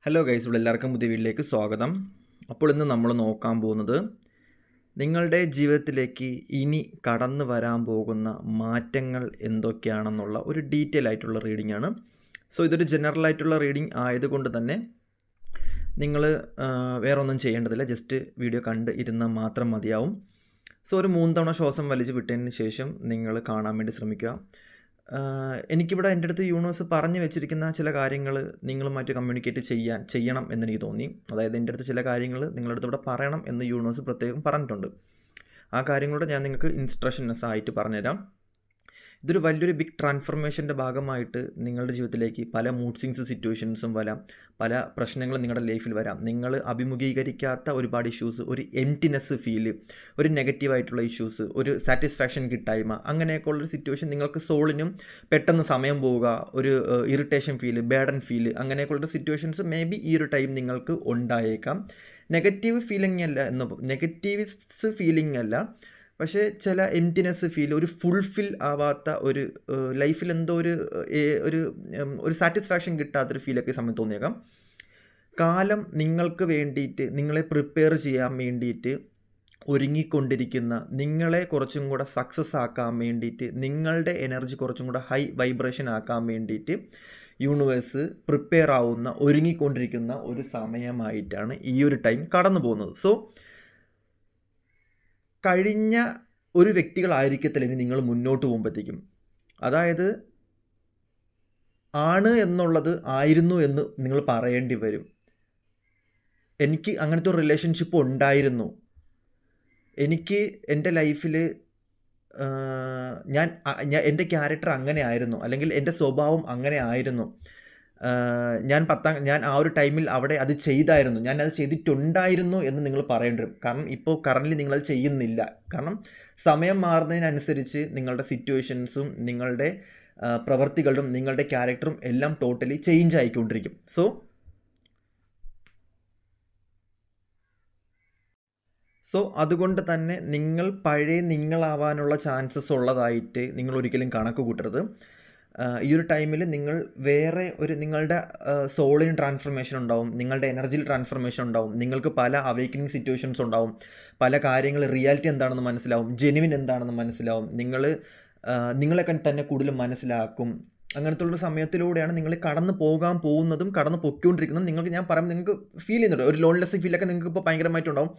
Hello guys, ഇവിടെ എല്ലാവർക്കും പുതിയ വീട്ടിലേക്ക് സ്വാഗതം. അപ്പോൾ ഇന്ന് നമ്മൾ നോക്കാൻ പോകുന്നത് നിങ്ങളുടെ ജീവിതത്തിലേക്ക് ഇനി കടന്നു വരാൻ പോകുന്ന മാറ്റങ്ങൾ എന്തൊക്കെയാണെന്നുള്ള ഒരു ഡീറ്റെയിൽ ആയിട്ടുള്ള റീഡിംഗ് ആണ്. സോ ഇതൊരു ജനറൽ ആയിട്ടുള്ള റീഡിംഗ് ആയതുകൊണ്ട് തന്നെ നിങ്ങൾ വേറെ ഒന്നും ചെയ്യേണ്ടതില്ല, ജസ്റ്റ് വീഡിയോ കണ്ട് ഇരുന്നാൽ മാത്രം മതിയാവും. സോ ഒരു 3 തവണ ശ്വാസം വലിച്ച് വിട്ടതിന് ശേഷം നിങ്ങൾ കാണാൻ വേണ്ടി ശ്രമിക്കുക. എനിക്കിവിടെ എൻ്റെ അടുത്ത് യൂണിവേഴ്സ് പറഞ്ഞു വെച്ചിരിക്കുന്ന ചില കാര്യങ്ങൾ നിങ്ങളുമായിട്ട് കമ്മ്യൂണിക്കേറ്റ് ചെയ്യണം എന്നെനിക്ക് തോന്നി. അതായത് എൻ്റെ അടുത്ത് ചില കാര്യങ്ങൾ നിങ്ങളുടെ അടുത്ത് ഇവിടെ പറയണം എന്ന് യൂണിവേഴ്സ് പ്രത്യേകം പറഞ്ഞിട്ടുണ്ട്. ആ കാര്യങ്ങളോട് ഞാൻ നിങ്ങൾക്ക് ഇൻസ്ട്രക്ഷൻസ് ആയിട്ട് പറഞ്ഞുതരാം. ഇതൊരു വലിയൊരു ബിഗ് ട്രാൻസ്ഫർമേഷൻ്റെ ഭാഗമായിട്ട് നിങ്ങളുടെ ജീവിതത്തിലേക്ക് പല മൂഡ് സ്വിങ്സ് സിറ്റുവേഷൻസും വരാം, പല പ്രശ്നങ്ങളും നിങ്ങളുടെ ലൈഫിൽ വരാം. നിങ്ങൾ അഭിമുഖീകരിക്കാത്ത ഒരുപാട് ഇഷ്യൂസ്, ഒരു എംപ്റ്റിനെസ് ഫീല്, ഒരു നെഗറ്റീവായിട്ടുള്ള ഇഷ്യൂസ്, ഒരു സാറ്റിസ്ഫാക്ഷൻ കിട്ടായ്മ, അങ്ങനെയൊക്കെ ഉള്ളൊരു സിറ്റുവേഷൻ നിങ്ങൾക്ക് സോളിനും പെട്ടെന്ന് സമയം പോവുക, ഒരു ഇറിറ്റേഷൻ ഫീല്, ബേഡൻ ഫീല്, അങ്ങനെയൊക്കെയുള്ളൊരു സിറ്റുവേഷൻസ് മേ ബി ഈ ഒരു ടൈം നിങ്ങൾക്ക് ഉണ്ടായേക്കാം. നെഗറ്റീവ് ഫീലിംഗ് അല്ല, പക്ഷേ ചില എംപ്റ്റിനെസ് ഫീൽ, ഒരു ഫുൾഫിൽ ആവാത്ത ഒരു ലൈഫിൽ എന്തോ ഒരു സാറ്റിസ്ഫാക്ഷൻ കിട്ടാത്തൊരു ഫീലൊക്കെ സമയത്ത് തോന്നിയേക്കാം. കാലം നിങ്ങൾക്ക് വേണ്ടിയിട്ട്, നിങ്ങളെ പ്രിപ്പയർ ചെയ്യാൻ വേണ്ടിയിട്ട് ഒരുങ്ങിക്കൊണ്ടിരിക്കുന്ന, നിങ്ങളെ കുറച്ചും കൂടെ സക്സസ് ആക്കാൻ വേണ്ടിയിട്ട്, നിങ്ങളുടെ എനർജി കുറച്ചും കൂടെ ഹൈ വൈബ്രേഷൻ ആക്കാൻ വേണ്ടിയിട്ട് യൂണിവേഴ്സ് പ്രിപ്പയർ ആവുന്ന, ഒരുങ്ങിക്കൊണ്ടിരിക്കുന്ന ഒരു സമയമായിട്ടാണ് ഈ ഒരു ടൈം കടന്നു പോകുന്നത്. സോ കഴിഞ്ഞ ഒരു വ്യക്തികളായിരിക്കത്തില്ല ഇനി നിങ്ങൾ മുന്നോട്ട് പോകുമ്പോഴത്തേക്കും. അതായത് ആണ് എന്നുള്ളത് ആയിരുന്നു എന്ന് നിങ്ങൾ പറയേണ്ടി വരും. എനിക്ക് അങ്ങനത്തെ ഒരു റിലേഷൻഷിപ്പ് ഉണ്ടായിരുന്നു, എനിക്ക് എൻ്റെ ലൈഫിൽ ഞാൻ എൻ്റെ ക്യാരക്ടർ അങ്ങനെ ആയിരുന്നു, അല്ലെങ്കിൽ എൻ്റെ സ്വഭാവം അങ്ങനെ ആയിരുന്നു, ഞാൻ ആ ഒരു ടൈമിൽ അവിടെ അത് ചെയ്തായിരുന്നു, ഞാൻ അത് ചെയ്തിട്ടുണ്ടായിരുന്നു എന്ന് നിങ്ങൾ പറയേണ്ടി വരും. കാരണം ഇപ്പോൾ കറൻ്റ്ലി നിങ്ങളത് ചെയ്യുന്നില്ല. കാരണം സമയം മാറുന്നതിനനുസരിച്ച് നിങ്ങളുടെ സിറ്റുവേഷൻസും നിങ്ങളുടെ പ്രവർത്തികളും നിങ്ങളുടെ ക്യാരക്ടറും എല്ലാം ടോട്ടലി ചേഞ്ച് ആയിക്കൊണ്ടിരിക്കും. സോ അതുകൊണ്ട് തന്നെ നിങ്ങൾ പഴയ നിങ്ങളാവാനുള്ള ചാൻസസ് ഉള്ളതായിട്ട് നിങ്ങൾ ഒരിക്കലും കണക്ക് കൂട്ടരുത്. ഈ ഒരു ടൈമിൽ നിങ്ങൾ വേറെ നിങ്ങളുടെ സോളിന് ട്രാൻസ്ഫർമേഷൻ ഉണ്ടാവും, നിങ്ങളുടെ എനർജിയിൽ ട്രാൻസ്ഫർമേഷൻ ഉണ്ടാവും, നിങ്ങൾക്ക് പല അവേക്കനിങ് സിറ്റുവേഷൻസ് ഉണ്ടാവും, പല കാര്യങ്ങൾ റിയാലിറ്റി എന്താണെന്ന് മനസ്സിലാവും, ജെനുവിൻ എന്താണെന്ന് മനസ്സിലാവും, നിങ്ങളെ തന്നെ കൂടുതൽ മനസ്സിലാക്കും. അങ്ങനത്തെ ഉള്ള സമയത്തിലൂടെയാണ് നിങ്ങൾ കടന്നു പോകാൻ പോകുന്നതും കടന്നു പൊയ്ക്കൊണ്ടിരിക്കുന്നതും. ഞാൻ പറയുമ്പോൾ നിങ്ങൾക്ക് ഫീൽ ചെയ്യുന്നുണ്ട്, ഒരു ലോൺലെസ് ഫീലൊക്കെ നിങ്ങൾക്ക് ഇപ്പോൾ ഭയങ്കരമായിട്ടുണ്ടാവും.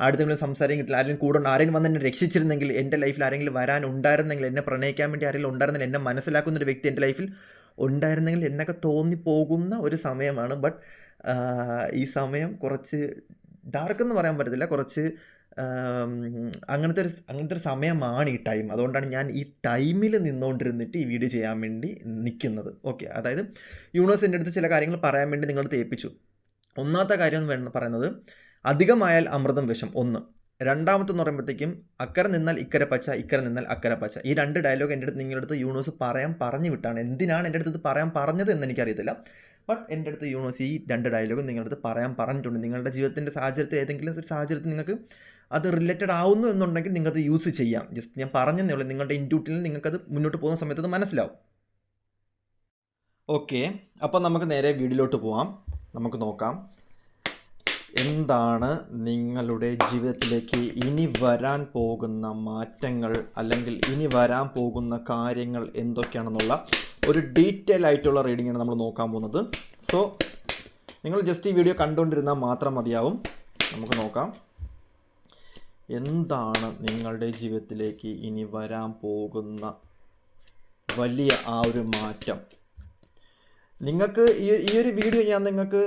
ആടുത്തെങ്കിലും സംസാരം കിട്ടില്ല, ആരെങ്കിലും കൂടെ ഉണ്ട്, ആരെങ്കിലും വന്ന് എന്നെ രക്ഷിച്ചിരുന്നെങ്കിൽ, എൻ്റെ ലൈഫിൽ ആരെങ്കിലും ഉണ്ടായിരുന്നെങ്കിൽ, എന്നെ പ്രണയിക്കാൻ വേണ്ടി ആരെങ്കിലും ഉണ്ടായിരുന്നെങ്കിൽ, എന്നെ മനസ്സിലാക്കുന്നൊരു വ്യക്തി എൻ്റെ ലൈഫിൽ ഉണ്ടായിരുന്നെങ്കിൽ എന്നൊക്കെ തോന്നിപ്പോകുന്ന ഒരു സമയമാണ്. ബട്ട് ഈ സമയം കുറച്ച് ഡാർക്ക് എന്ന് പറയാൻ പറ്റത്തില്ല, കുറച്ച് അങ്ങനത്തെ ഒരു സമയമാണ് ഈ ടൈം. അതുകൊണ്ടാണ് ഞാൻ ഈ ടൈമിൽ നിന്നുകൊണ്ടിരുന്നിട്ട് ഈ വീഡിയോ ചെയ്യാൻ വേണ്ടി നിൽക്കുന്നത്. ഓക്കെ, അതായത് യൂണിവേഴ്സ് എൻ്റെ അടുത്ത് ചില കാര്യങ്ങൾ പറയാൻ വേണ്ടി നിങ്ങളടുത്ത് ഏൽപ്പിച്ചു. ഒന്നാമത്തെ കാര്യം എന്ന് പറയുന്നത്, അധികമായാൽ അമൃതം വിഷം. രണ്ടാമത്തെന്ന് പറയുമ്പോഴത്തേക്കും, അക്കരെ നിന്നാൽ ഇക്കരെ പച്ച, ഇക്കരെ നിന്നാൽ അക്കരെ പച്ച. ഈ 2 ഡയലോഗ് എൻ്റെ അടുത്ത് നിങ്ങളുടെ അടുത്ത് യൂണിവേഴ്സ് പറഞ്ഞു വിട്ടാണ്. എന്തിനാണ് എൻ്റെ അടുത്ത് പറയാൻ പറഞ്ഞത് എന്ന് എനിക്കറിയത്തില്ല. ബട്ട് എൻ്റെ അടുത്ത് യൂണിവേഴ്സ് ഈ 2 ഡയലോഗ് നിങ്ങളുടെ അടുത്ത് പറഞ്ഞിട്ടുണ്ട്. നിങ്ങളുടെ ജീവിതത്തിൻ്റെ സാഹചര്യത്തിൽ, ഏതെങ്കിലും ഒരു സാഹചര്യത്തിൽ നിങ്ങൾക്ക് അത് റിലേറ്റഡ് ആവുന്നു എന്നുണ്ടെങ്കിൽ നിങ്ങൾക്കത് യൂസ് ചെയ്യാം. ജസ്റ്റ് ഞാൻ പറഞ്ഞതേ ഉള്ളൂ, നിങ്ങളുടെ ഇൻറ്റ്യൂട്ടിൽ നിങ്ങൾക്കത് മുന്നോട്ട് പോകുന്ന സമയത്ത് അത് മനസ്സിലാവും. ഓക്കെ, അപ്പോൾ നമുക്ക് നേരെ വീഡിയോയിലോട്ട് പോവാം. നമുക്ക് നോക്കാം എന്താണ് നിങ്ങളുടെ ജീവിതത്തിലേക്ക് ഇനി വരാൻ പോകുന്ന മാറ്റങ്ങൾ, അല്ലെങ്കിൽ ഇനി വരാൻ പോകുന്ന കാര്യങ്ങൾ എന്തൊക്കെയാണെന്നുള്ള ഒരു ഡീറ്റെയിൽ ആയിട്ടുള്ള റീഡിങ്ങാണ് നമ്മൾ നോക്കാൻ പോകുന്നത്. സോ നിങ്ങൾ ജസ്റ്റ് ഈ വീഡിയോ കണ്ടുകൊണ്ടിരുന്നാൽ മാത്രം മതിയാവും. നമുക്ക് നോക്കാം എന്താണ് നിങ്ങളുടെ ജീവിതത്തിലേക്ക് ഇനി വരാൻ പോകുന്ന വലിയ ആ ഒരു മാറ്റം. നിങ്ങൾക്ക് ഈ ഒരു വീഡിയോ ഞാൻ നിങ്ങൾക്ക്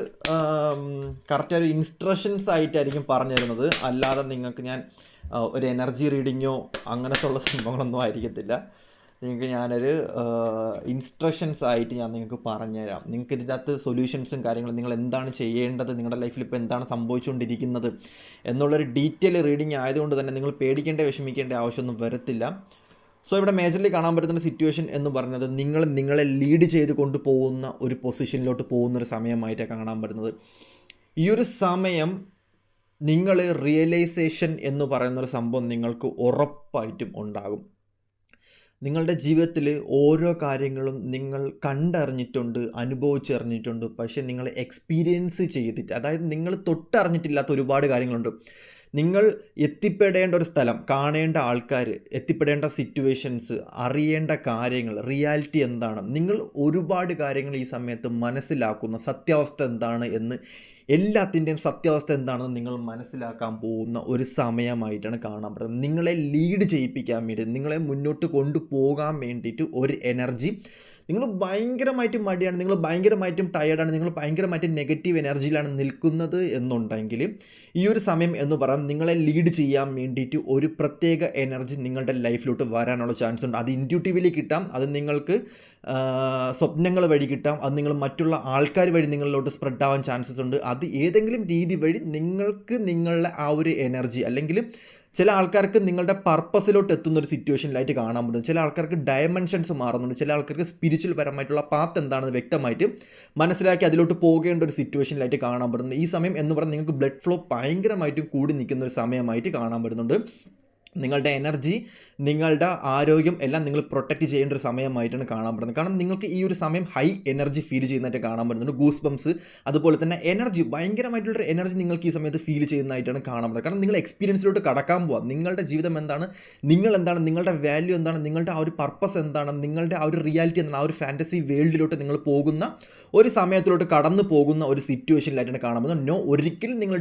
കറക്റ്റ് ഒരു ഇൻസ്ട്രക്ഷൻസ് ആയിട്ടായിരിക്കും പറഞ്ഞു തരുന്നത്, അല്ലാതെ നിങ്ങൾക്ക് ഞാൻ ഒരു എനർജി റീഡിങ്ങോ അങ്ങനത്തെ ഉള്ള സംഭവങ്ങളൊന്നും ആയിരിക്കത്തില്ല. നിങ്ങൾക്ക് ഞാനൊരു ഇൻസ്ട്രക്ഷൻസ് ആയിട്ട് ഞാൻ നിങ്ങൾക്ക് പറഞ്ഞുതരാം. നിങ്ങൾക്ക് ഇതിൻ്റെ അകത്ത് സൊല്യൂഷൻസും കാര്യങ്ങളും, നിങ്ങൾ എന്താണ് ചെയ്യേണ്ടത്, നിങ്ങളുടെ ലൈഫിൽ ഇപ്പോൾ എന്താണ് സംഭവിച്ചുകൊണ്ടിരിക്കുന്നത് എന്നുള്ളൊരു ഡീറ്റെയിൽ റീഡിങ് ആയതുകൊണ്ട് തന്നെ നിങ്ങൾ വിഷമിക്കേണ്ട ആവശ്യമൊന്നും വരത്തില്ല. സോ ഇവിടെ മേജർലി കാണാൻ പറ്റുന്ന സിറ്റുവേഷൻ എന്ന് പറഞ്ഞത്, നിങ്ങളെ ലീഡ് ചെയ്ത് കൊണ്ടുപോകുന്ന ഒരു പൊസിഷനിലോട്ട് പോകുന്നൊരു സമയമായിട്ടാണ് കാണാൻ പറ്റുന്നത്. ഈ ഒരു സമയം നിങ്ങൾ റിയലൈസേഷൻ എന്ന് പറയുന്നൊരു സംഭവം നിങ്ങൾക്ക് ഉറപ്പായിട്ടും ഉണ്ടാകും. നിങ്ങളുടെ ജീവിതത്തിൽ ഓരോ കാര്യങ്ങളും നിങ്ങൾ കണ്ടറിഞ്ഞിട്ടുണ്ട്, അനുഭവിച്ചറിഞ്ഞിട്ടുണ്ട്. പക്ഷേ നിങ്ങൾ എക്സ്പീരിയൻസ് ചെയ്തിട്ട്, അതായത് നിങ്ങൾ തൊട്ടറിഞ്ഞിട്ടില്ലാത്ത ഒരുപാട് കാര്യങ്ങളുണ്ട്. നിങ്ങൾ എത്തിപ്പെടേണ്ട ഒരു സ്ഥലം, കാണേണ്ട ആൾക്കാർ, എത്തിപ്പെടേണ്ട സിറ്റുവേഷൻസ്, അറിയേണ്ട കാര്യങ്ങൾ, റിയാലിറ്റി എന്താണ്, നിങ്ങൾ ഒരുപാട് കാര്യങ്ങൾ ഈ സമയത്ത് മനസ്സിലാക്കുന്ന സത്യാവസ്ഥ എന്താണ് എന്ന്, എല്ലാത്തിൻ്റെയും സത്യാവസ്ഥ എന്താണെന്ന് നിങ്ങൾ മനസ്സിലാക്കാൻ പോകുന്ന ഒരു സമയമായിട്ടാണ് കാണാൻ പറ്റുന്നത്. നിങ്ങളെ ലീഡ് ചെയ്യിപ്പിക്കാൻ വേണ്ടി, നിങ്ങളെ മുന്നോട്ട് കൊണ്ടുപോകാൻ വേണ്ടിയിട്ട് ഒരു എനർജി. നിങ്ങൾ ഭയങ്കരമായിട്ടും മടിയാണ്, നിങ്ങൾ ഭയങ്കരമായിട്ടും ടയേർഡാണ്, നിങ്ങൾ ഭയങ്കരമായിട്ടും നെഗറ്റീവ് എനർജിയിലാണ് നിൽക്കുന്നത് എന്നുണ്ടെങ്കിൽ ഈ ഒരു സമയം എന്ന് പറയാൻ നിങ്ങളെ ലീഡ് ചെയ്യാൻ വേണ്ടിയിട്ട് ഒരു പ്രത്യേക എനർജി നിങ്ങളുടെ ലൈഫിലോട്ട് വരാനുള്ള ചാൻസ് ഉണ്ട്. അത് ഇൻറ്റ്യൂട്ടീവ്ലി കിട്ടാം, അത് നിങ്ങൾക്ക് സ്വപ്നങ്ങൾ വഴി കിട്ടാം, അത് നിങ്ങൾ മറ്റുള്ള ആൾക്കാർ വഴി നിങ്ങളിലോട്ട് സ്പ്രെഡ് ആവാൻ ചാൻസസ് ഉണ്ട്. അത് ഏതെങ്കിലും രീതി വഴി നിങ്ങൾക്ക് നിങ്ങളുടെ ആ ഒരു എനർജി, അല്ലെങ്കിൽ ചില ആൾക്കാർക്ക് നിങ്ങളുടെ പർപ്പസിലോട്ട് എത്തുന്ന ഒരു സിറ്റുവേഷനിലായിട്ട് കാണാൻ പറ്റും. ചില ആൾക്കാർക്ക് ഡയമെൻഷൻസ് മാറുന്നുണ്ട്, ചില ആൾക്കാർക്ക് സ്പിരിച്വൽ പരമായിട്ടുള്ള പാത്ത് എന്താണെന്ന് വ്യക്തമായിട്ട് മനസ്സിലാക്കി അതിലോട്ട് പോകേണ്ട ഒരു സിറ്റുവേഷനിലായിട്ട് കാണാൻ പറ്റുന്നു. ഈ സമയം എന്ന് പറഞ്ഞാൽ നിങ്ങൾക്ക് ബ്ലഡ് ഫ്ലോ ഭയങ്കരമായിട്ടും കൂടി നിൽക്കുന്ന ഒരു സമയമായിട്ട് കാണാൻ പറ്റുന്നുണ്ട്. നിങ്ങളുടെ എനർജി, നിങ്ങളുടെ ആരോഗ്യം എല്ലാം നിങ്ങൾ പ്രൊട്ടക്റ്റ് ചെയ്യേണ്ട ഒരു സമയമായിട്ടാണ് കാണാൻ പറ്റുന്നത്. കാരണം നിങ്ങൾക്ക് ഈ ഒരു സമയം ഹൈ എനർജി ഫീൽ ചെയ്യുന്നതായിട്ട് കാണാൻ പറ്റുന്നുണ്ട്. ഗൂസ് ബംസ്, അതുപോലെ തന്നെ എനർജി, ഭയങ്കരമായിട്ടുള്ളൊരു എനർജി നിങ്ങൾക്ക് ഈ സമയത്ത് ഫീൽ ചെയ്യുന്നതായിട്ടാണ് കാണാൻ പറ്റുന്നത്. കാരണം നിങ്ങൾ എക്സ്പീരിയൻസിലോട്ട് കടക്കാൻ പോവാം. നിങ്ങളുടെ ജീവിതം എന്താണ്, നിങ്ങൾ എന്താണ്, നിങ്ങളുടെ വാല്യൂ എന്താണ്, നിങ്ങളുടെ ആ ഒരു പർപ്പസ് എന്താണ്, നിങ്ങളുടെ ആ ഒരു റിയാലിറ്റി എന്താണ്, ആ ഒരു ഫാൻറ്റസി വേൾഡിലോട്ട് നിങ്ങൾ പോകുന്ന ഒരു സമയത്തിലോട്ട് കടന്നു പോകുന്ന ഒരു സിറ്റുവേഷനിലായിട്ടാണ് കാണാൻ പറ്റുന്നത്. ഒരിക്കലും നിങ്ങൾ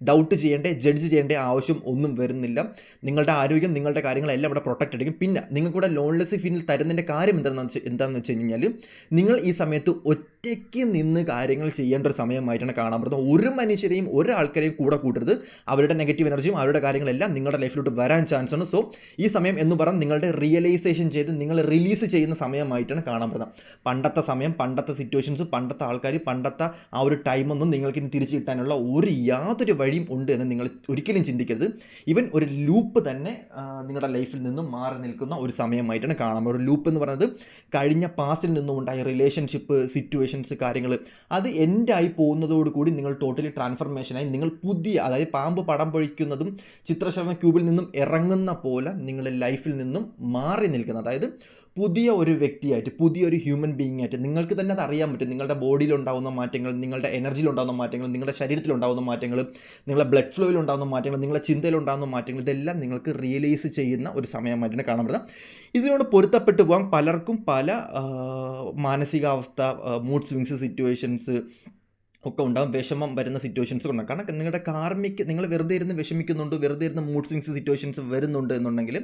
ഡൗട്ട് ചെയ്യേണ്ട, ജഡ്ജ് ചെയ്യേണ്ട ആവശ്യം ഒന്നും വരുന്നില്ല. നിങ്ങളുടെ ആരോഗ്യം, നിങ്ങളുടെ കാര്യങ്ങളെല്ലാം ഇവിടെ പ്രൊട്ടക്റ്റ് ആയിരിക്കും. പിന്നെ നിങ്ങൾക്കൂടെ ലോൺലെസ് ഫീൽ തരുന്നതിൻ്റെ കാര്യം എന്താണെന്ന് വെച്ച് കഴിഞ്ഞാൽ, നിങ്ങൾ ഈ സമയത്ത് ഒറ്റയ്ക്ക് നിന്ന് കാര്യങ്ങൾ ചെയ്യേണ്ട ഒരു സമയമായിട്ടാണ് കാണാൻ പറ്റുന്നത്. ഒരു മനുഷ്യരെയും ഒരാൾക്കാരെയും കൂടെ കൂട്ടരുത്. അവരുടെ നെഗറ്റീവ് എനർജിയും അവരുടെ കാര്യങ്ങളെല്ലാം നിങ്ങളുടെ ലൈഫിലോട്ട് വരാൻ ചാൻസ് ഉണ്ട്. സോ ഈ സമയം എന്ന് പറഞ്ഞാൽ നിങ്ങളുടെ റിയലൈസേഷൻ ചെയ്ത് നിങ്ങൾ റിലീസ് ചെയ്യുന്ന സമയമായിട്ടാണ് കാണാൻ പറ്റുന്നത്. പണ്ടത്തെ സമയം, പണ്ടത്തെ സിറ്റുവേഷൻസ്, പണ്ടത്തെ ആൾക്കാർ, പണ്ടത്തെ ആ ഒരു ടൈമൊന്നും നിങ്ങൾക്ക് ഇനി തിരിച്ചു കിട്ടാനുള്ള യാതൊരു വഴിയും ഉണ്ട് എന്ന് നിങ്ങൾ ഒരിക്കലും ചിന്തിക്കരുത്. ഇവൻ ഒരു ലൂപ്പ് തന്നെ നിങ്ങളുടെ ലൈഫിൽ നിന്നും മാറി നിൽക്കുന്ന ഒരു സമയമായിട്ടാണ് കാണാൻ. ഒരു ലൂപ്പ് എന്ന് പറയുന്നത് കഴിഞ്ഞ പാസ്റ്റിൽ നിന്നും ഉണ്ടായ റിലേഷൻഷിപ്പ്, സിറ്റുവേഷൻസ്, കാര്യങ്ങൾ, അത് എൻഡായി പോകുന്നതോടുകൂടി നിങ്ങൾ ടോട്ടലി ട്രാൻസ്ഫർമേഷനായി നിങ്ങൾ പുതിയ, അതായത് പാമ്പ് പടം പൊഴിക്കുന്നതും ചിത്രശലഭ ക്യൂബിൽ നിന്നും ഇറങ്ങുന്ന പോലെ നിങ്ങളുടെ ലൈഫിൽ നിന്നും മാറി നിൽക്കുന്ന, അതായത് പുതിയ ഒരു വ്യക്തിയായിട്ട്, പുതിയൊരു ഹ്യൂമൻ ബീയിങ് ആയിട്ട് നിങ്ങൾക്ക് തന്നെ അത് അറിയാൻ പറ്റും. നിങ്ങളുടെ ബോഡിയിലുണ്ടാകുന്ന മാറ്റങ്ങൾ, നിങ്ങളുടെ എനർജിയിലുണ്ടാകുന്ന മാറ്റങ്ങൾ, നിങ്ങളുടെ ശരീരത്തിലുണ്ടാകുന്ന മാറ്റങ്ങൾ, നിങ്ങളുടെ ബ്ലഡ് ഫ്ലോയിലുണ്ടാകുന്ന മാറ്റങ്ങൾ, നിങ്ങളുടെ ചിന്തയിലുണ്ടാകുന്ന മാറ്റങ്ങൾ, ഇതെല്ലാം നിങ്ങൾക്ക് റിയലൈസ് ചെയ്യുന്ന ഒരു സമയമായിട്ടാണ് കാണാൻ പറ്റുന്നത്. ഇതിനോട് പൊരുത്തപ്പെട്ടു പോകാൻ പലർക്കും പല മാനസികാവസ്ഥ, മൂഡ് സ്വിങ്സ്, സിറ്റുവേഷൻസ് ഒക്കെ ഉണ്ടാകും. വിഷമം വരുന്ന സിറ്റുവേഷൻസ് ഉണ്ടാകും. കാരണം നിങ്ങളുടെ കാർമിക്ക്, നിങ്ങൾ വെറുതെ ഇരുന്ന് വിഷമിക്കുന്നുണ്ട്, വെറുതെ ഇരുന്ന് മൂഡ് സ്വിങ്സ് സിറ്റുവേഷൻസ് വരുന്നുണ്ട് എന്നുണ്ടെങ്കിൽ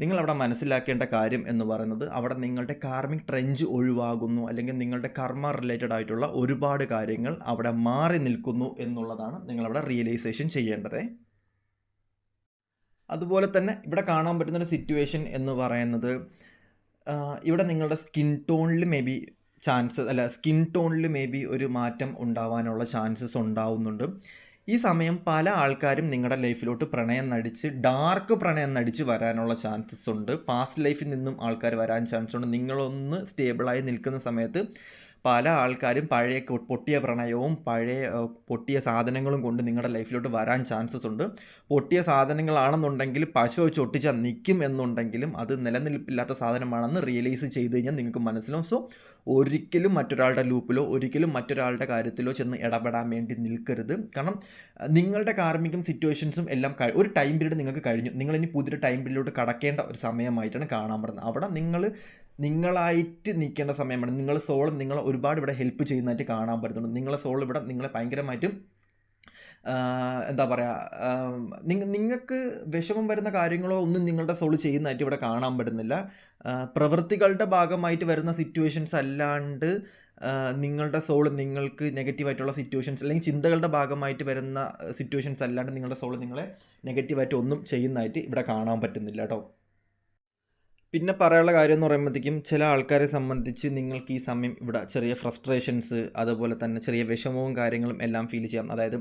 നിങ്ങളവിടെ മനസ്സിലാക്കേണ്ട കാര്യം എന്ന് പറയുന്നത്, അവിടെ നിങ്ങളുടെ കാർമിക് ട്രെഞ്ച് ഒഴിവാകുന്നു, അല്ലെങ്കിൽ നിങ്ങളുടെ കർമ്മ റിലേറ്റഡ് ആയിട്ടുള്ള ഒരുപാട് കാര്യങ്ങൾ അവിടെ മാറി നിൽക്കുന്നു എന്നുള്ളതാണ് നിങ്ങളവിടെ റിയലൈസേഷൻ ചെയ്യേണ്ടത്. അതുപോലെ തന്നെ ഇവിടെ കാണാൻ പറ്റുന്നൊരു സിറ്റുവേഷൻ എന്ന് പറയുന്നത്, ഇവിടെ നിങ്ങളുടെ സ്കിൻ ടോണിൽ മേ ബി ഒരു മാറ്റം ഉണ്ടാവാനുള്ള ചാൻസസ് ഉണ്ടാവുന്നുണ്ട്. ഈ സമയം പല ആൾക്കാരും നിങ്ങളുടെ ലൈഫിലോട്ട് ഡാർക്ക് പ്രണയം നടിച്ച് വരാനുള്ള ചാൻസസ് ഉണ്ട്. പാസ്റ്റ് ലൈഫിൽ നിന്നും ആൾക്കാർ വരാൻ ചാൻസ് ഉണ്ട്. നിങ്ങളൊന്ന് സ്റ്റേബിളായി നിൽക്കുന്ന സമയത്ത് പല ആൾക്കാരും പഴയ പൊട്ടിയ പ്രണയവും പൊട്ടിയ സാധനങ്ങളും കൊണ്ട് നിങ്ങളുടെ ലൈഫിലോട്ട് വരാൻ ചാൻസസ് ഉണ്ട്. പൊട്ടിയ സാധനങ്ങളാണെന്നുണ്ടെങ്കിൽ പശ വെച്ച് ഒട്ടിച്ചാൽ നിൽക്കും എന്നുണ്ടെങ്കിലും അത് നിലനിൽപ്പില്ലാത്ത സാധനമാണെന്ന് റിയലൈസ് ചെയ്ത് കഴിഞ്ഞാൽ നിങ്ങൾക്ക് മനസ്സിലാവും. സോ ഒരിക്കലും മറ്റൊരാളുടെ ലൂപ്പിലോ ഒരിക്കലും മറ്റൊരാളുടെ കാര്യത്തിലോ ചെന്ന് ഇടപെടാൻ വേണ്ടി നിൽക്കരുത്. കാരണം നിങ്ങളുടെ കാർമികം സിറ്റുവേഷൻസും എല്ലാം ഒരു ടൈം പീരീഡ് നിങ്ങൾക്ക് കഴിഞ്ഞു. നിങ്ങളിനി പുതിയൊരു ടൈം പീരീഡിലോട്ട് കടക്കേണ്ട ഒരു സമയമായിട്ടാണ് കാണാൻ പറ്റുന്നത്. അവിടെ നിങ്ങളായിട്ട് നിൽക്കേണ്ട സമയമാണ്. നിങ്ങളെ ഒരുപാട് ഇവിടെ ഹെൽപ്പ് ചെയ്യുന്നതായിട്ട് കാണാൻ പറ്റുന്നുണ്ട്. നിങ്ങളെ സോൾ ഇവിടെ നിങ്ങളെ ഭയങ്കരമായിട്ടും എന്താ പറയുക, നിങ്ങൾക്ക് വിഷമം വരുന്ന കാര്യങ്ങളോ ഒന്നും നിങ്ങളുടെ സോൾ ചെയ്യുന്നതായിട്ട് ഇവിടെ കാണാൻ പറ്റുന്നില്ല. പ്രവൃത്തികളുടെ ഭാഗമായിട്ട് വരുന്ന സിറ്റുവേഷൻസ് അല്ലാണ്ട് നിങ്ങളുടെ സോൾ നിങ്ങൾക്ക് നെഗറ്റീവായിട്ടുള്ള സിറ്റുവേഷൻസ്, അല്ലെങ്കിൽ ചിന്തകളുടെ ഭാഗമായിട്ട് വരുന്ന സിറ്റുവേഷൻസ് അല്ലാണ്ട് നിങ്ങളുടെ സോൾ നിങ്ങളെ നെഗറ്റീവായിട്ട് ഒന്നും ചെയ്യുന്നതായിട്ട് ഇവിടെ കാണാൻ പറ്റുന്നില്ല കേട്ടോ. പിന്നെ പറയാനുള്ള കാര്യം എന്ന് പറയുമ്പോഴത്തേക്കും, ചില ആൾക്കാരെ സംബന്ധിച്ച് നിങ്ങൾക്ക് ഈ സമയം ഇവിടെ ചെറിയ ഫ്രസ്ട്രേഷൻസ്, അതുപോലെ തന്നെ ചെറിയ വിഷമവും കാര്യങ്ങളും എല്ലാം ഫീൽ ചെയ്യാം. അതായത്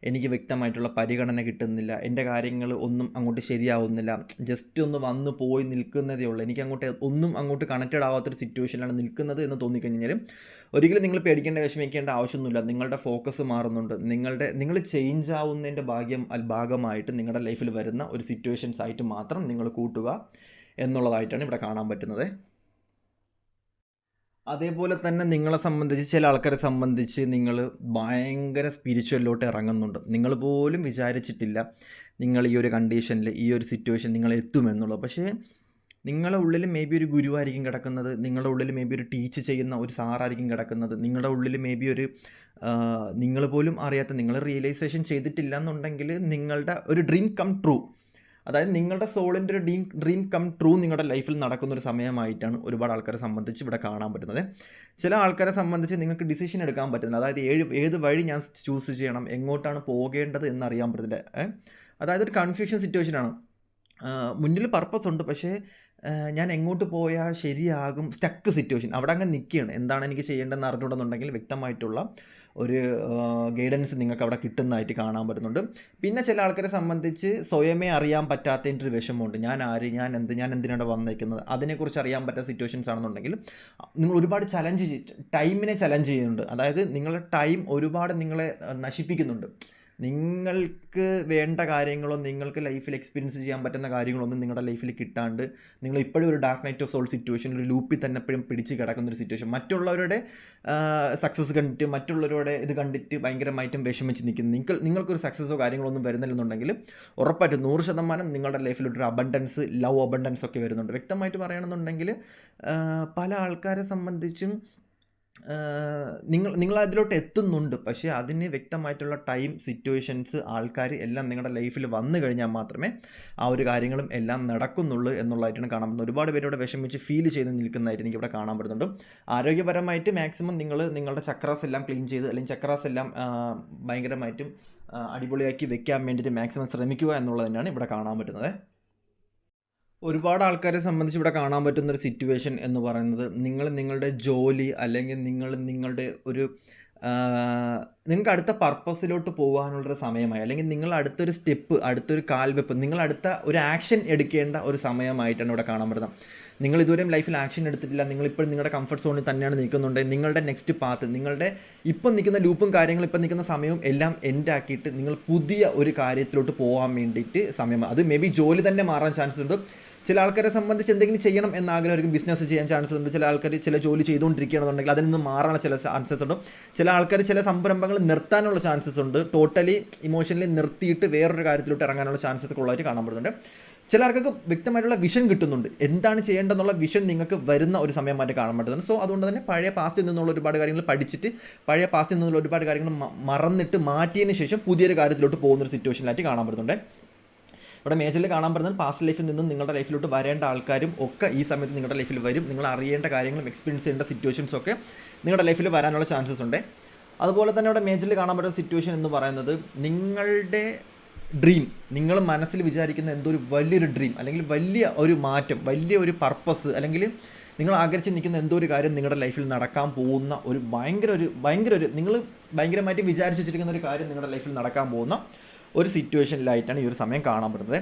എനിക്ക് വ്യക്തമായിട്ടുള്ള പരിഗണന കിട്ടുന്നില്ല, എൻ്റെ കാര്യങ്ങൾ ഒന്നും അങ്ങോട്ട് ശരിയാവുന്നില്ല, ജസ്റ്റ് ഒന്ന് വന്ന് പോയി നിൽക്കുന്നതേ ഉള്ളൂ, എനിക്ക് ഒന്നും അങ്ങോട്ട് കണക്റ്റഡ് ആവാത്തൊരു സിറ്റുവേഷനിലാണ് നിൽക്കുന്നത് എന്ന് തോന്നിക്കഴിഞ്ഞാൽ ഒരിക്കലും നിങ്ങൾ പേടിക്കേണ്ട, വിഷമിക്കേണ്ട ആവശ്യമൊന്നുമില്ല. നിങ്ങളുടെ ഫോക്കസ് മാറുന്നുണ്ട്. നിങ്ങൾ ചേഞ്ച് ആവുന്നതിൻ്റെ ഭാഗമായിട്ട് നിങ്ങളുടെ ലൈഫിൽ വരുന്ന ഒരു സിറ്റുവേഷൻസ് ആയിട്ട് മാത്രം നിങ്ങൾ കൂട്ടുക. എന്നുള്ളതായിട്ടാണ് ഇവിടെ കാണാൻ പറ്റുന്നത്. അതേപോലെ തന്നെ നിങ്ങളെ സംബന്ധിച്ച്, ചില ആൾക്കാരെ സംബന്ധിച്ച് നിങ്ങൾ ഭയങ്കര സ്പിരിച്വലിലോട്ട് ഇറങ്ങുന്നുണ്ട്. നിങ്ങൾ പോലും വിചാരിച്ചിട്ടില്ല നിങ്ങൾ ഈ ഒരു കണ്ടീഷനിൽ, ഈ ഒരു സിറ്റുവേഷൻ നിങ്ങൾ എത്തുമെന്നുള്ളത്. പക്ഷേ നിങ്ങളുടെ ഉള്ളിൽ മേ ബി ഒരു ഗുരുവായിരിക്കും കിടക്കുന്നത്, നിങ്ങളുടെ ഉള്ളിൽ മേ ബി ഒരു ടീച്ച് ചെയ്യുന്ന ഒരു സാറായിരിക്കും കിടക്കുന്നത്, നിങ്ങളുടെ ഉള്ളിൽ മേ ബി ഒരു നിങ്ങൾ പോലും അറിയാത്ത, നിങ്ങൾ റിയലൈസേഷൻ ചെയ്തിട്ടില്ല എന്നുണ്ടെങ്കിൽ നിങ്ങളുടെ ഒരു ഡ്രീം കം ട്രൂ, അതായത് നിങ്ങളുടെ സോളിൻ്റെ ഒരു ഡ്രീം കം ട്രൂ നിങ്ങളുടെ ലൈഫിൽ നടക്കുന്നൊരു സമയമായിട്ടാണ് ഒരുപാട് ആൾക്കാരെ സംബന്ധിച്ച് ഇവിടെ കാണാൻ പറ്റുന്നത്. ചില ആൾക്കാരെ സംബന്ധിച്ച് നിങ്ങൾക്ക് ഡിസിഷൻ എടുക്കാൻ പറ്റുന്നില്ല, അതായത് ഏത് വഴി ഞാൻ ചൂസ് ചെയ്യണം, എങ്ങോട്ടാണ് പോകേണ്ടത് എന്നറിയാൻ പറ്റുന്നില്ല. അതായത് ഒരു കൺഫ്യൂഷൻ സിറ്റുവേഷനാണ്. മുന്നിൽ പർപ്പസ് ഉണ്ട്, പക്ഷേ ഞാൻ എങ്ങോട്ട് പോയാൽ ശരിയാകും, സ്റ്റക്ക് സിറ്റുവേഷൻ, അവിടെ അങ്ങ് നിൽക്കുകയാണ്. എന്താണ് എനിക്ക് ചെയ്യേണ്ടതെന്ന് അറിഞ്ഞുകൊണ്ടെന്നുണ്ടെങ്കിൽ വ്യക്തമായിട്ടുള്ള ഒരു ഗൈഡൻസ് നിങ്ങൾക്ക് അവിടെ കിട്ടുന്നതായിട്ട് കാണാൻ പറ്റുന്നുണ്ട്. പിന്നെ ചില ആൾക്കാരെ സംബന്ധിച്ച് സ്വയമേ അറിയാൻ പറ്റാത്തതിൻ്റെ ഒരു വിഷമമുണ്ട്. ഞാൻ ആര്, ഞാൻ എന്തിനാണ് വന്നേക്കുന്നത്, അതിനെക്കുറിച്ച് അറിയാൻ പറ്റാത്ത സിറ്റുവേഷൻസ് ആണെന്നുണ്ടെങ്കിൽ നിങ്ങൾ ഒരുപാട് ടൈമിനെ ചലഞ്ച് ചെയ്യുന്നുണ്ട്. അതായത് നിങ്ങളുടെ ടൈം ഒരുപാട് നിങ്ങളെ നശിപ്പിക്കുന്നുണ്ട്. നിങ്ങൾക്ക് വേണ്ട കാര്യങ്ങളോ നിങ്ങൾക്ക് ലൈഫിൽ എക്സ്പീരിയൻസ് ചെയ്യാൻ പറ്റുന്ന കാര്യങ്ങളൊന്നും നിങ്ങളുടെ ലൈഫിൽ കിട്ടാണ്ട് നിങ്ങൾ ഇപ്പോഴും ഒരു dark night of soul situation, ഒരു ലൂപ്പിൽ തന്നെ എപ്പോഴും പിടിച്ച് കിടക്കുന്നൊരു സിറ്റുവേഷൻ, മറ്റുള്ളവരുടെ സക്സസ് കണ്ടിട്ട്, മറ്റുള്ളവരുടെ ഇത് കണ്ടിട്ട് ഭയങ്കരമായിട്ടും വിഷമിച്ച് നിൽക്കുന്നു. നിങ്ങൾക്കൊരു സക്സസ്സോ കാര്യങ്ങളൊന്നും വരുന്നില്ലെന്നുണ്ടെങ്കിൽ ഉറപ്പായിട്ടും 100% നിങ്ങളുടെ ലൈഫിലൊരു അബണ്ടൻസ്, ലവ് അബണ്ടൻസ് ഒക്കെ വരുന്നുണ്ട്. വ്യക്തമായിട്ട് പറയുകയാണെന്നുണ്ടെങ്കിൽ പല ആൾക്കാരെ സംബന്ധിച്ചും നിങ്ങൾ അതിലോട്ട് എത്തുന്നുണ്ട്, പക്ഷേ അതിന് വ്യക്തമായിട്ടുള്ള ടൈം, സിറ്റുവേഷൻസ്, ആൾക്കാർ എല്ലാം നിങ്ങളുടെ ലൈഫിൽ വന്നു കഴിഞ്ഞാൽ മാത്രമേ ആ ഒരു കാര്യങ്ങളും എല്ലാം നടക്കുന്നുള്ളൂ എന്നുള്ളതായിട്ടാണ് കാണാൻ പറ്റുന്നത്. ഒരുപാട് പേരോട് വിഷമിച്ച് ഫീൽ ചെയ്ത് നിൽക്കുന്നതായിട്ട് എനിക്കിവിടെ കാണാൻ പറ്റുന്നുണ്ട്. ആരോഗ്യപരമായിട്ട് മാക്സിമം നിങ്ങളുടെ ചക്രാസ് എല്ലാം ക്ലീൻ ചെയ്ത്, അല്ലെങ്കിൽ ചക്രാസ് എല്ലാം ഭയങ്കരമായിട്ടും അടിപൊളിയാക്കി വെക്കാൻ വേണ്ടിയിട്ട് മാക്സിമം ശ്രമിക്കുക എന്നുള്ളത് തന്നെയാണ് ഇവിടെ കാണാൻ പറ്റുന്നത്. ഒരുപാട് ആൾക്കാരെ സംബന്ധിച്ച് ഇവിടെ കാണാൻ പറ്റുന്നൊരു സിറ്റുവേഷൻ എന്ന് പറയുന്നത്, നിങ്ങളുടെ ജോലി, അല്ലെങ്കിൽ നിങ്ങളുടെ ഒരു നിങ്ങൾക്ക് അടുത്ത പർപ്പസിലോട്ട് പോകാനുള്ളൊരു സമയമായി, അല്ലെങ്കിൽ നിങ്ങൾ അടുത്തൊരു സ്റ്റെപ്പ്, അടുത്തൊരു കാൽവെപ്പ്, നിങ്ങൾ അടുത്ത ഒരു ആക്ഷൻ എടുക്കേണ്ട ഒരു സമയമായിട്ടാണ് ഇവിടെ കാണാൻ പറ്റുന്നത്. നിങ്ങൾ ഇതുവരെയും ലൈഫിൽ ആക്ഷൻ എടുത്തിട്ടില്ല, നിങ്ങളിപ്പോഴും നിങ്ങളുടെ കംഫർട്ട് സോണിൽ തന്നെയാണ് നിൽക്കുന്നുണ്ട്. നിങ്ങളുടെ നെക്സ്റ്റ് പാത്ത്, നിങ്ങളുടെ ഇപ്പം നിൽക്കുന്ന ലൂപ്പും കാര്യങ്ങളും, ഇപ്പം നിൽക്കുന്ന സമയവും എല്ലാം എൻഡ് ആക്കിയിട്ട് നിങ്ങൾ പുതിയ ഒരു കാര്യത്തിലോട്ട് പോകാൻ വേണ്ടിയിട്ട് സമയം, അത് മേ ബി ജോലി തന്നെ മാറാൻ ചാൻസ് ഉണ്ട്. ചില ആൾക്കാരെ സംബന്ധിച്ച് എന്തെങ്കിലും ചെയ്യണം എന്ന ആഗ്രഹമായിരിക്കും, ബിസിനസ് ചെയ്യാൻ ചാൻസ് ഉണ്ട്. ചില ആൾക്കാർ ചില ജോലി ചെയ്തുകൊണ്ടിരിക്കുകയാണെന്നുണ്ടെങ്കിൽ അതിൽ നിന്ന് മാറാനുള്ള ചില ചാൻസസ് ഉണ്ട്. ചില ആൾക്കാർ ചില സംരംഭങ്ങൾ നിർത്താനുള്ള ചാൻസസ് ഉണ്ട്, ടോട്ടലി ഇമോഷണലി നിർത്തിയിട്ട് വേറൊരു കാര്യത്തിലോട്ട് ഇറങ്ങാനുള്ള ചാൻസസ് ഉള്ളതായിട്ട് കാണാൻ പറ്റുന്നുണ്ട്. ചില ആൾക്കാർക്ക് വ്യക്തമായിട്ടുള്ള വിഷൻ കിട്ടുന്നുണ്ട്, എന്താണ് ചെയ്യേണ്ടതെന്നുള്ള വിഷൻ നിങ്ങൾക്ക് വരുന്ന ഒരു സമയമായിട്ട് കാണാൻ പറ്റുന്നുണ്ട്. സോ അതുകൊണ്ട് തന്നെ പഴയ പാസ്റ്റിൽ നിന്നുള്ള ഒരുപാട് കാര്യങ്ങൾ പഠിച്ചിട്ട്, പഴയ പാസ്റ്റിൽ നിന്നുള്ള ഒരുപാട് കാര്യങ്ങൾ മറന്നിട്ട് മാറ്റിയതിന് ശേഷം പുതിയൊരു കാര്യത്തിലോട്ട് പോകുന്നൊരു സിറ്റുവേഷനിലായിട്ട് കാണാൻ പറ്റുന്നുണ്ട്. ഇവിടെ മേജറിൽ കാണാൻ പറ്റുന്നത് പാസ്റ്റ് ലൈഫിൽ നിന്നും നിങ്ങളുടെ ലൈഫിലോട്ട് വരേണ്ട ആൾക്കാരും ഒക്കെ ഈ സമയത്ത് നിങ്ങളുടെ ലൈഫിൽ വരും. നിങ്ങൾ അറിയേണ്ട കാര്യങ്ങളും എക്സ്പീരിയൻസ് ചെയ്യേണ്ട സിറ്റുവേഷൻസ് ഒക്കെ നിങ്ങളുടെ ലൈഫിൽ വരാനുള്ള ചാൻസസ് ഉണ്ട്. അതുപോലെ തന്നെ ഇവിടെ മേജറിൽ കാണാൻ പറ്റുന്ന സിറ്റുവേഷൻ എന്ന് പറയുന്നത്, നിങ്ങളുടെ ഡ്രീം, നിങ്ങൾ മനസ്സിൽ വിചാരിക്കുന്ന എന്തോ ഒരു വലിയൊരു ഡ്രീം, അല്ലെങ്കിൽ വലിയ ഒരു മാറ്റം, വലിയ ഒരു പർപ്പസ്, അല്ലെങ്കിൽ നിങ്ങൾ ആഗ്രഹിച്ച് നിൽക്കുന്ന എന്തോ ഒരു കാര്യം നിങ്ങളുടെ ലൈഫിൽ നടക്കാൻ പോകുന്ന ഒരു ഭയങ്കര ഒരു നിങ്ങൾ ഭയങ്കരമായിട്ട് വിചാരിച്ച് വെച്ചിരിക്കുന്ന ഒരു കാര്യം നിങ്ങളുടെ ലൈഫിൽ നടക്കാൻ പോകുന്ന ഒരു സിറ്റുവേഷനിലായിട്ടാണ് ഈ ഒരു സമയം കാണാൻ പറ്റുന്നത്.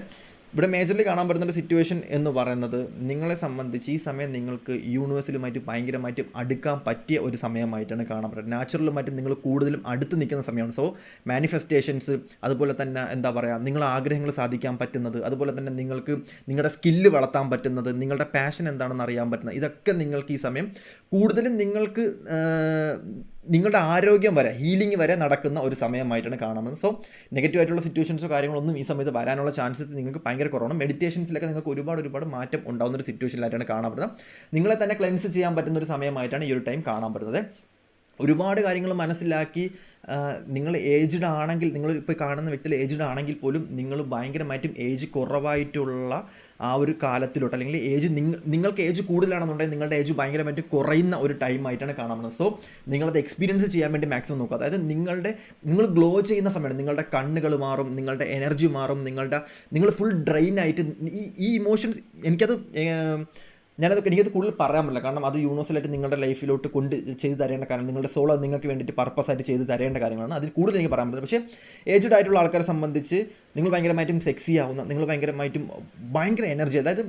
ഇവിടെ മേജറിൽ കാണാൻ പറ്റുന്നൊരു സിറ്റുവേഷൻ എന്ന് പറയുന്നത്, നിങ്ങളെ സംബന്ധിച്ച് ഈ സമയം നിങ്ങൾക്ക് യൂണിവേഴ്സിലുമായിട്ട് ഭയങ്കരമായിട്ട് അടുക്കാൻ പറ്റിയ ഒരു സമയമായിട്ടാണ് കാണാൻ പറ്റുന്നത്. നാച്ചുറലുമായിട്ട് നിങ്ങൾ കൂടുതലും അടുത്ത് നിൽക്കുന്ന സമയമാണ്. സോ മാനിഫെസ്റ്റേഷൻസ്, അതുപോലെ തന്നെ എന്താ പറയുക, നിങ്ങളുടെ ആഗ്രഹങ്ങൾ സാധിക്കാൻ പറ്റുന്നത്, അതുപോലെ തന്നെ നിങ്ങൾക്ക് നിങ്ങളുടെ സ്കില്ല് വളർത്താൻ പറ്റുന്നത്, നിങ്ങളുടെ പാഷൻ എന്താണെന്ന് അറിയാൻ പറ്റുന്നത്, ഇതൊക്കെ നിങ്ങൾക്ക് ഈ സമയം കൂടുതലും നിങ്ങൾക്ക് നിങ്ങളുടെ ആരോഗ്യം വരെ, ഹീലിംഗ് വരെ നടക്കുന്ന ഒരു സമയമായിട്ടാണ് കാണുന്നത്. സോ നെഗറ്റീവായിട്ടുള്ള സിറ്റുവേഷൻസോ കാര്യങ്ങളൊന്നും ഈ സമയത്ത് വരാനുള്ള ചാൻസസ് നിങ്ങൾക്ക് ഭയങ്കര കുറവാണ്. മെഡിറ്റേഷൻസിലൊക്കെ നിങ്ങൾക്ക് ഒരുപാട് മാറ്റം ഉണ്ടാകുന്ന ഒരു സിറ്റുവേഷനിലായിട്ടാണ് കാണാൻ പറ്റുന്നത്. നിങ്ങളെ തന്നെ ക്ലെൻസ് ചെയ്യാൻ പറ്റുന്ന ഒരു സമയമായിട്ടാണ് ഈ ഒരു ടൈം കാണാൻ പറ്റുന്നത്. ഒരുപാട് കാര്യങ്ങൾ മനസ്സിലാക്കി, നിങ്ങൾ ഏജ്ഡ് ആണെങ്കിൽ, നിങ്ങൾ ഇപ്പോൾ കാണുന്ന വ്യക്തിയിൽ ഏജ്ഡ് ആണെങ്കിൽ പോലും നിങ്ങൾ ഭയങ്കരമായിട്ടും ഏജ് കുറവായിട്ടുള്ള ആ ഒരു കാലത്തിലോട്ട്, അല്ലെങ്കിൽ നിങ്ങൾക്ക് ഏജ് കൂടുതലാണെന്നുണ്ടെങ്കിൽ നിങ്ങളുടെ ഏജ് ഭയങ്കരമായിട്ട് കുറയുന്ന ഒരു ടൈമായിട്ടാണ് കാണുന്നത്. സോ നിങ്ങളത് എക്സ്പീരിയൻസ് ചെയ്യാൻ വേണ്ടി മാക്സിമം നോക്കുക. അതായത് നിങ്ങൾ ഗ്ലോ ചെയ്യുന്ന സമയമാണ്, നിങ്ങളുടെ കണ്ണുകൾ മാറും, നിങ്ങളുടെ എനർജി മാറും, നിങ്ങൾ ഫുൾ ഡ്രെയിൻ ആയിട്ട് ഈ ഇമോഷൻസ്, എനിക്കത് കൂടുതൽ പറയാൻ പറ്റില്ല. കാരണം അത് യൂണിവേഴ്സലായിട്ട് നിങ്ങളുടെ ലൈഫിലോട്ട് ചെയ്ത് തരേണ്ട കാര്യം, നിങ്ങളുടെ സോൾ നിങ്ങൾക്ക് വേണ്ടിയിട്ട് പർപ്പസായിട്ട് ചെയ്ത് തരേണ്ട കാര്യങ്ങളാണ്. അതിൽ കൂടുതൽ എനിക്ക് പറയാൻ പറ്റില്ല. പക്ഷേ ഏജ്ഡ് ആയിട്ടുള്ള ആൾക്കാരെ സംബന്ധിച്ച് നിങ്ങൾ ഭയങ്കരമായിട്ടും സെക്സി ആവുന്ന, നിങ്ങൾ ഭയങ്കര എനർജി, അതായത്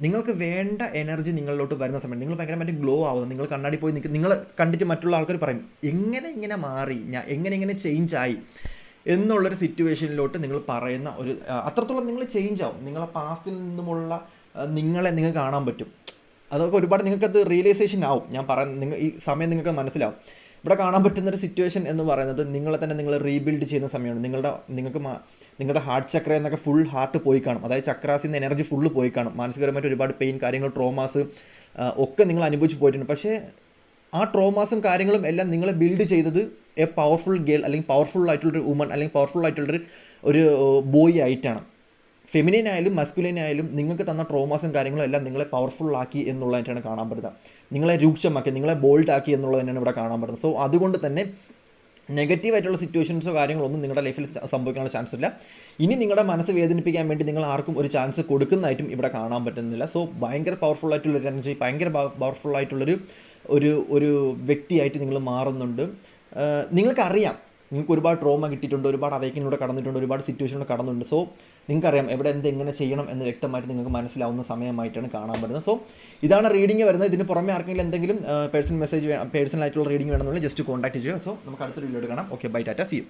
നിങ്ങൾക്ക് വേണ്ട എനർജി നിങ്ങളിലോട്ട് വരുന്ന സമയം നിങ്ങൾ ഭയങ്കരമായിട്ട് ഗ്ലോ ആവുന്നത്, നിങ്ങൾ കണ്ണാടി പോയി നിങ്ങൾ കണ്ടിട്ട് മറ്റുള്ള ആൾക്കാർ പറയും, എങ്ങനെ മാറി, എങ്ങനെ ചേഞ്ച് ആയി എന്നുള്ളൊരു സിറ്റുവേഷനിലോട്ട് നിങ്ങൾ പറയുന്ന ഒരു അത്രത്തോളം നിങ്ങൾ ചേഞ്ച് ആവും. നിങ്ങളെ പാസ്റ്റിൽ നിന്നുമുള്ള നിങ്ങൾക്ക് കാണാൻ പറ്റും. അതൊക്കെ ഒരുപാട് നിങ്ങൾക്കത് റിയലൈസേഷൻ ആവും. ഞാൻ പറയുന്നത് ഈ സമയം നിങ്ങൾക്ക് മനസ്സിലാവും. ഇവിടെ കാണാൻ പറ്റുന്നൊരു സിറ്റുവേഷൻ എന്ന് പറയുന്നത് നിങ്ങളെ തന്നെ നിങ്ങൾ റീബിൽഡ് ചെയ്യുന്ന സമയമാണ്. നിങ്ങളുടെ ഹാർട്ട് ചക്ര എന്നൊക്കെ ഫുൾ ഹാർട്ട് പോയി കാണും. അതായത് ചക്രാസിൽ നിന്ന് എനർജി ഫുള്ള് പോയി കാണും. മാനസികപരമായിട്ട് ഒരുപാട് പെയിൻ കാര്യങ്ങൾ, ട്രോമാസ് ഒക്കെ നിങ്ങൾ അനുഭവിച്ച് പോയിട്ടുണ്ട്. പക്ഷേ ആ ട്രോമാസും കാര്യങ്ങളും എല്ലാം നിങ്ങളെ ബിൽഡ് ചെയ്തത് എ പവർഫുൾ ഗേൾ അല്ലെങ്കിൽ പവർഫുൾ ആയിട്ടുള്ളൊരു വുമൺ അല്ലെങ്കിൽ പവർഫുൾ ആയിട്ടുള്ളൊരു ബോയ് ആയിട്ടാണ്. ഫെമിനിൻ ആയാലും മസ്കുലിൻ ആയാലും നിങ്ങൾക്ക് തന്ന ട്രോമാസും കാര്യങ്ങളും എല്ലാം നിങ്ങളെ പവർഫുൾ ആക്കി എന്നുള്ളതായിട്ടാണ് കാണാൻ പറ്റുന്നത്. നിങ്ങളെ രൂക്ഷമാക്കി, നിങ്ങളെ ബോൾഡ് ആക്കി എന്നുള്ളത് തന്നെയാണ് ഇവിടെ കാണാൻ പറ്റുന്നത്. സോ അതുകൊണ്ട് തന്നെ നെഗറ്റീവായിട്ടുള്ള സിറ്റുവേഷൻസോ കാര്യങ്ങളൊന്നും നിങ്ങളുടെ ലൈഫിൽ സംഭവിക്കാനുള്ള ചാൻസ് ഇല്ല. ഇനി നിങ്ങളുടെ മനസ്സ് വേദനിപ്പിക്കാൻ വേണ്ടി നിങ്ങൾ ആർക്കും ഒരു ചാൻസ് കൊടുക്കുന്നതായിട്ടും ഇവിടെ കാണാൻ പറ്റുന്നില്ല. സോ ഭയങ്കര പവർഫുൾ ആയിട്ടുള്ളൊരു എനർജി, ഭയങ്കര പവർഫുൾ ആയിട്ടുള്ളൊരു ഒരു വ്യക്തിയായിട്ട് നിങ്ങൾ മാറുന്നുണ്ട്. നിങ്ങൾക്കറിയാം നിങ്ങൾക്ക് ഒരുപാട് ട്രോമ കിട്ടിയിട്ടുണ്ട്, ഒരുപാട് അവേക്കിലൂടെ കടന്നിട്ടുണ്ട്, ഒരുപാട് സിറ്റുവേഷനിലൂടെ കടന്നിട്ടുണ്ട്. സോ നിങ്ങൾക്കറിയാം എവിടെ എങ്ങനെ ചെയ്യണം എന്ന് വ്യക്തമായിട്ട് നിങ്ങൾക്ക് മനസ്സിലാവുന്ന സമയമായിട്ടാണ് കാണാൻ പറ്റുന്നത്. സോ ഇതാണ് റീഡിംഗ് വരുന്നത്. ഇതിന് പുറമെ ആർക്കെങ്കിലും എന്തെങ്കിലും പേഴ്സണൽ ആയിട്ടുള്ള റീഡിംഗ് വേണമെന്നുണ്ടെങ്കിൽ ജസ്റ്റ് കോൺടാക്ട് ചെയ്യുക. സോ നമുക്ക് അടുത്തൊരു വീഡിയോ കാണാം. Okay, bye, tata, see U.